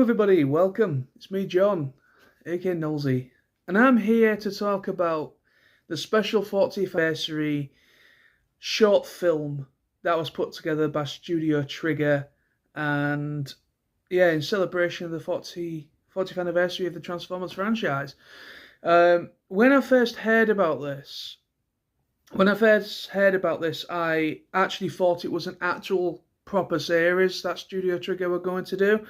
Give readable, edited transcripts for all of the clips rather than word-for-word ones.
everybody, welcome. It's me, John, aka Nolsey, and I'm here to talk about the special 40th anniversary short film that was put together by Studio Trigger, and in celebration of the 40th anniversary of the Transformers franchise. When I first heard about this, I actually thought it was an actual proper series that Studio Trigger were going to do.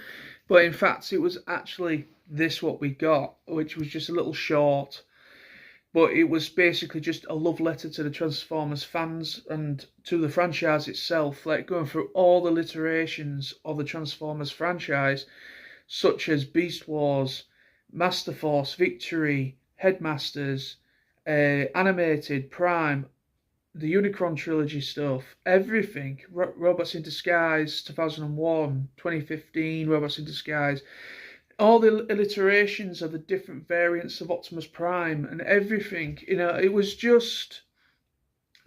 But in fact, it was actually this what we got, which was just a little short. But it was basically just a love letter to the Transformers fans and to the franchise itself, like going through all the iterations of the Transformers franchise, such as Beast Wars, Master Force, Victory, Headmasters, Animated, Prime, the Unicron trilogy stuff, everything. Robots in Disguise, 2001, 2015, Robots in Disguise, all the alliterations of the different variants of Optimus Prime and everything. It was just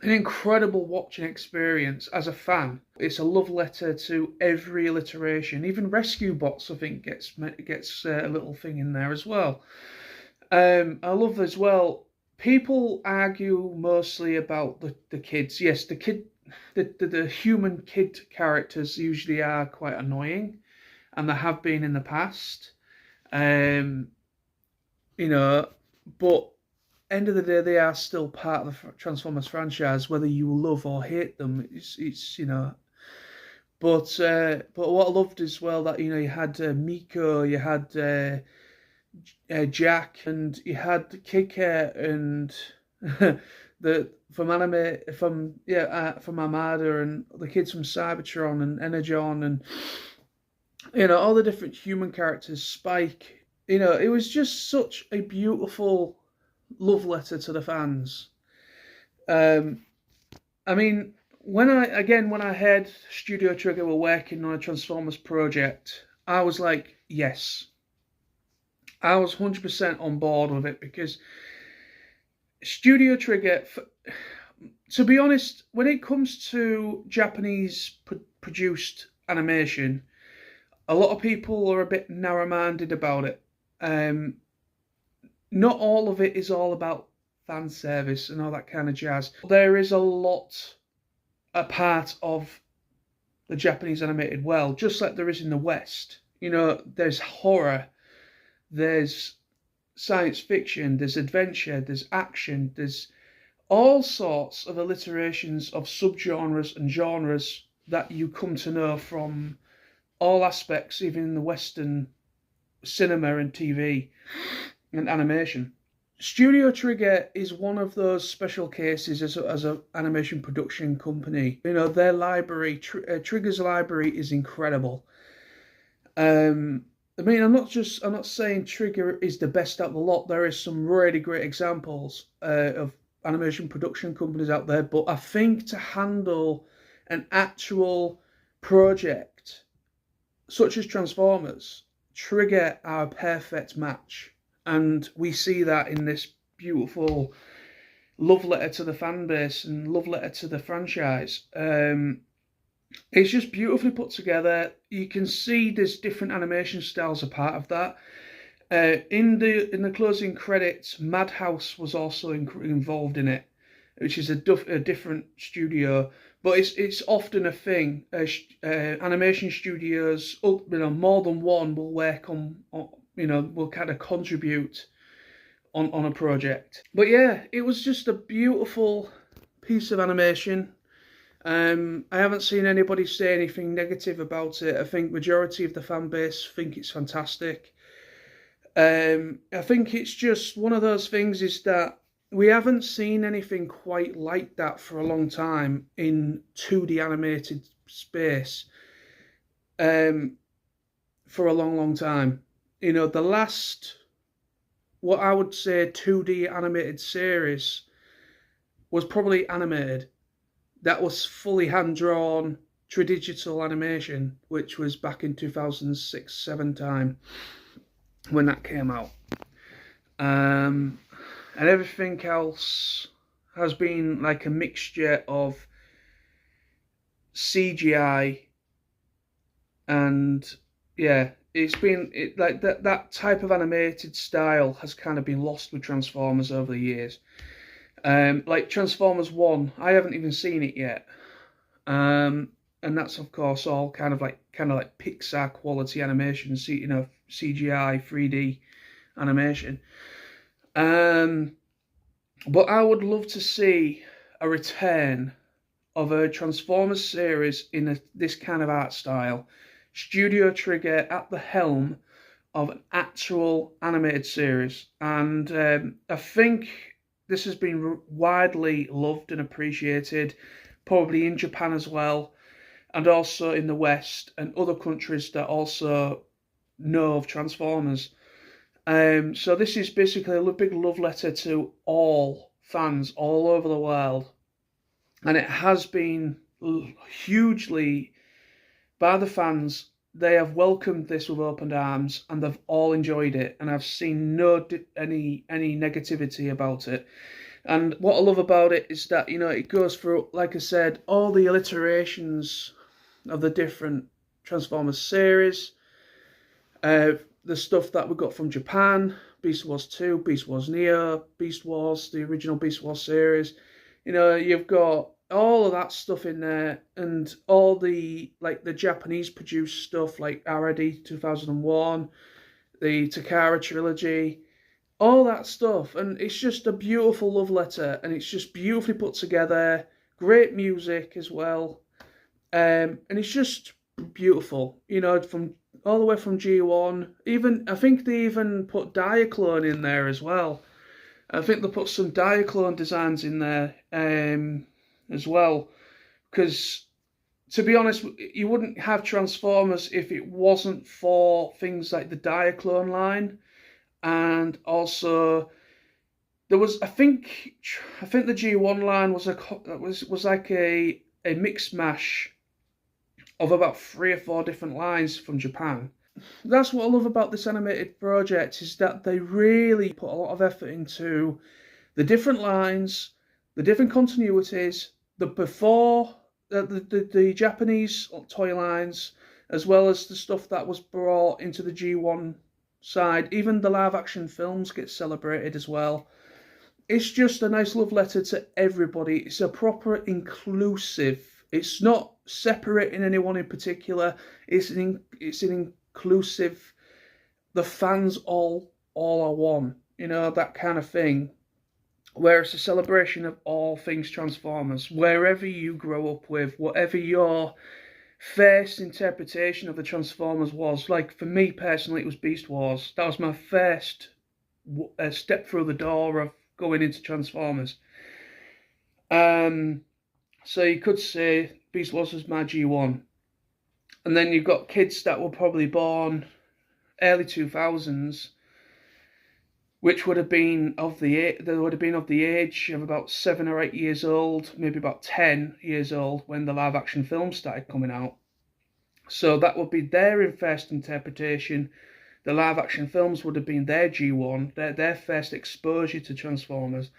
an incredible watching experience as a fan. It's a love letter to every alliteration. Even Rescue Bots, I think, gets a little thing in there as well. I love as well. People argue mostly about the kids. Yes, the human kid characters usually are quite annoying, and they have been in the past. But end of the day, they are still part of the Transformers franchise, whether you love or hate them. It's. But what I loved as well, that you had Miko, you had Jack, and you had Kicker and from Armada, and the kids from Cybertron and Energon, and all the different human characters, Spike. It was just such a beautiful love letter to the fans. When I heard Studio Trigger were working on a Transformers project, I was like, yes. I was 100% on board with it, because Studio Trigger, to be honest, when it comes to Japanese produced animation, a lot of people are a bit narrow-minded about it. Not all of it is all about fan service and all that kind of jazz. There is a part of the Japanese animated world, just like there is in the West. There's horror, there's science fiction, there's adventure, there's action, there's all sorts of alliterations of subgenres and genres that you come to know from all aspects, even in the Western cinema and TV and animation. Studio Trigger is one of those special cases as an animation production company. Their library, Trigger's library, is incredible. I'm not saying Trigger is the best out of the lot. There is some really great examples of animation production companies out there, but I think to handle an actual project such as Transformers, Trigger are a perfect match, and we see that in this beautiful love letter to the fan base and love letter to the franchise. It's just beautifully put together. You can see there's different animation styles a part of that. In the closing credits, Madhouse was also involved in it, which is a different studio, but it's often a thing. Animation studios, more than one, will work on will kind of contribute on a project. But yeah, it was just a beautiful piece of animation. I haven't seen anybody say anything negative about it. I think majority of the fan base think it's fantastic. I think it's just one of those things, is that we haven't seen anything quite like that for a long time in 2D animated space. For a long time. The last, what I would say, 2D animated series was probably Animated. That was fully hand-drawn, digital animation, which was back in 2006-07 time when that came out. And everything else has been like a mixture of CGI and like that type of animated style has kind of been lost with Transformers over the years. Like Transformers 1, I haven't even seen it yet. And that's of course all kind of like Pixar quality animation, CGI 3D animation. But I would love to see a return of a Transformers series in this kind of art style. Studio Trigger at the helm of an actual animated series. And I think this has been widely loved and appreciated, probably in Japan as well, and also in the West and other countries that also know of Transformers. So this is basically a big love letter to all fans all over the world. And it has been hugely, by the fans, they have welcomed this with open arms, and they've all enjoyed it, and I've seen any negativity about it. And what I love about it is that, it goes through, like I said, all the alliterations of the different Transformers series, the stuff that we got from Japan, Beast Wars 2, Beast Wars Neo, Beast Wars, the original Beast Wars series. You've got all of that stuff in there, and all the Japanese produced stuff like Arady 2001, the Takara trilogy, all that stuff. And it's just a beautiful love letter, and it's just beautifully put together, great music as well. And it's just beautiful, from all the way from G1. Even I think they even put Diaclone in there as well. I think they put some Diaclone designs in there as well, because to be honest, you wouldn't have Transformers if it wasn't for things like the Diaclone line, and also there was I think the G1 line was like a mix mash of about 3 or 4 different lines from Japan. That's what I love about this animated project, is that they really put a lot of effort into the different lines, the different continuities, the Japanese toy lines, as well as the stuff that was brought into the G1 side. Even the live action films get celebrated as well. It's just a nice love letter to everybody. It's a proper inclusive. It's not separating anyone in particular. It's an inclusive. The fans all are one. That kind of thing. Where it's a celebration of all things Transformers. Wherever you grow up with, whatever your first interpretation of the Transformers was. Like for me personally, it was Beast Wars. That was my first step through the door of going into Transformers. So you could say Beast Wars was my G1. And then you've got kids that were probably born early 2000s, which would have been of the age of about 7 or 8 years old, maybe about 10 years old when the live action films started coming out. So that would be their first interpretation. The live action films would have been their G1, their first exposure to Transformers.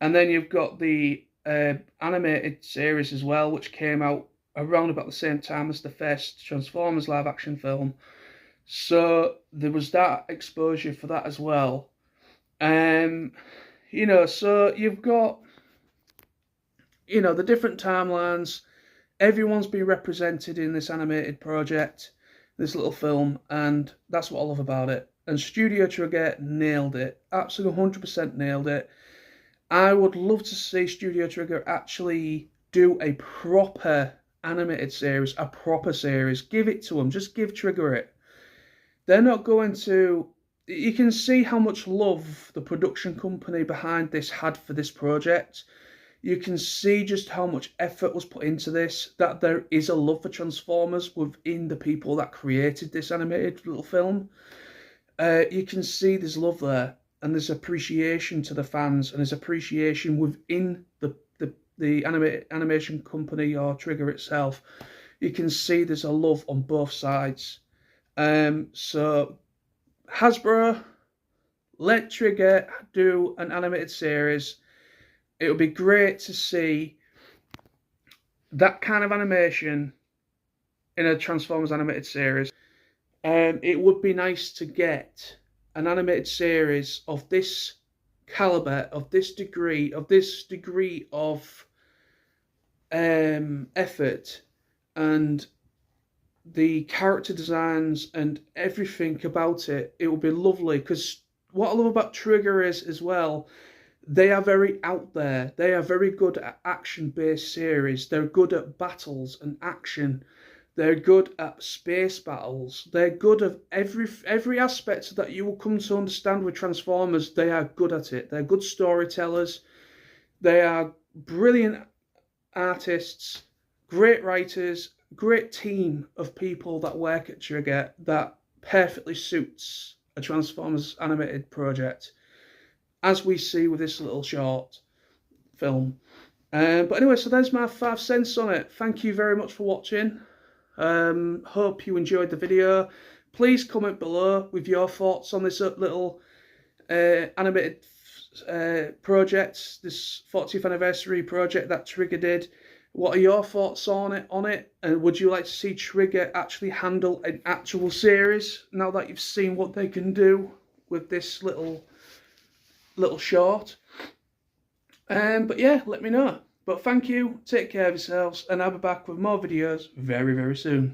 And then you've got the animated series as well, which came out around about the same time as the first Transformers live action film. So there was that exposure for that as well. So you've got, the different timelines. Everyone's been represented in this animated project, this little film, and that's what I love about it. And Studio Trigger nailed it. Absolutely 100% nailed it. I would love to see Studio Trigger actually do a proper animated series, a proper series. Give it to them. Just give Trigger it. They're not going to... You can see how much love the production company behind this had for this project. You can see just how much effort was put into this, that there is a love for Transformers within the people that created this animated little film. You can see there's love there, and there's appreciation to the fans, and there's appreciation within the animation company or Trigger itself. You can see there's a love on both sides. So Hasbro, let Trigger do an animated series. It would be great to see that kind of animation in a Transformers animated series. It would be nice to get an animated series of this caliber, of this degree of effort, and the character designs and everything about it. It would be lovely, because what I love about Trigger is as well, they are very out there. They are very good at action-based series. They're good at battles and action. They're good at space battles. They're good at every aspect that you will come to understand with Transformers. They are good at it. They're good storytellers. They are brilliant artists, great writers, great team of people that work at Trigger that perfectly suits a Transformers animated project, as we see with this little short film. But anyway, so there's my 5 cents on it. Thank you very much for watching. Hope you enjoyed the video. Please comment below with your thoughts on this little animated project, this 40th anniversary project that Trigger did. What are your thoughts on it? And would you like to see Trigger actually handle an actual series now that you've seen what they can do with this little short? But yeah, let me know. But thank you, take care of yourselves, and I'll be back with more videos very, very soon.